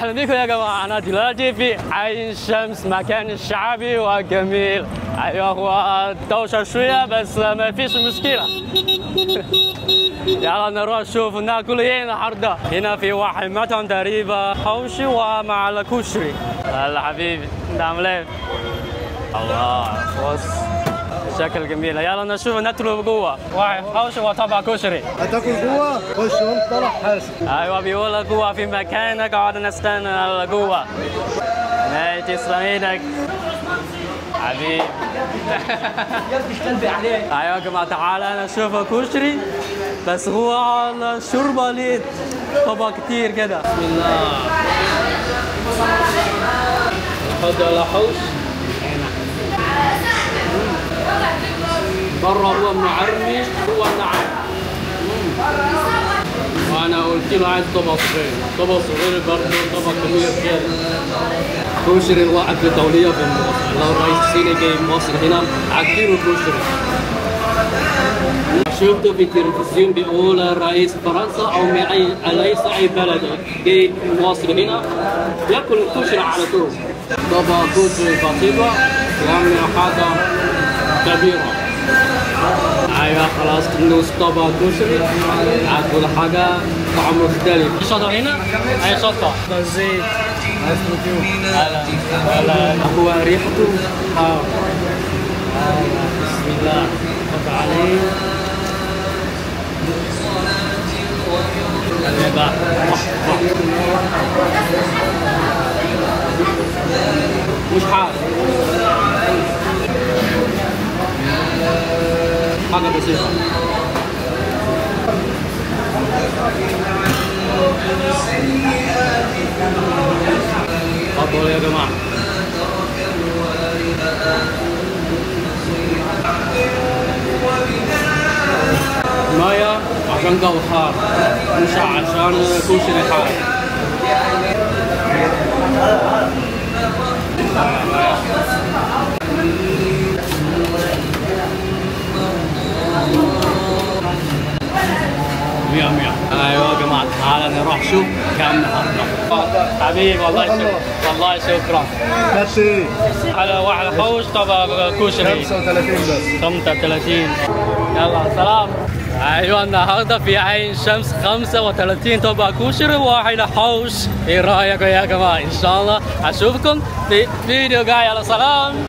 اهلا بكم يا جماعه. انا دلوقتي في عين شمس، مكان شعبي وجميل. ايوه هو دوشه شويه بس ما فيش مشكله. يلا نروح نشوف ناكل ايه النهارده. هنا في واحد مطعم تقريبا حوشي ومع الكشري. هلا حبيبي انت عامل ايه؟ الله بص شكل جميل. يلا نشوف نطلب جوه. واحد حوشي وطبق كشري. هتاكل جوه؟ خش وانت طالع حاسب. ايوه بيقول لك جوه في مكان قاعد نستنى جوه. ماشي تسلم ايدك حبيبي. مش قلبي عليك. ايوه يا جماعه تعالى نشوف كشري بس هو على شوربه ليه طبق كتير كده. بسم الله. نحط على حوش بره هو معرمش هو ناعم. وانا قلت له عايز طبق صغير، طبق صغير برضه طبق كبير كده. كشري الواحد في دولية في مصر، لو الرئيس الصيني جاي مصر هنا عديله كشري. شفته في التلفزيون بيقول رئيس فرنسا او من اي رئيس اي بلد جاي مصر هنا ياكل الكشري على طول. طبق كشري بسيطة يعني حاجة كبيرة. ايوه خلاص نص طبق كشري اكل حاجة طعم مختلف. في شطة هنا؟ اي شطة؟ زيت. هلا هو ريحته حار. بسم الله حط عليه. مش حار حاجة بسيطة. تفضلوا يا جماعة. مية عشان جو حار مش عشان كشري حار. مية مية. ايوه يا جماعة تعالى نروح شوف كم النهارده. حبيبي والله شكرا والله شكرا. ماشي. على واحد حوش طبق كشري 35 بس. 35. يلا سلام. ايوه النهارده في عين شمس 35 طبق كشري وواحد حوش. ايه رايكم يا جماعة؟ ان شاء الله اشوفكم في فيديو جاي. يلا سلام.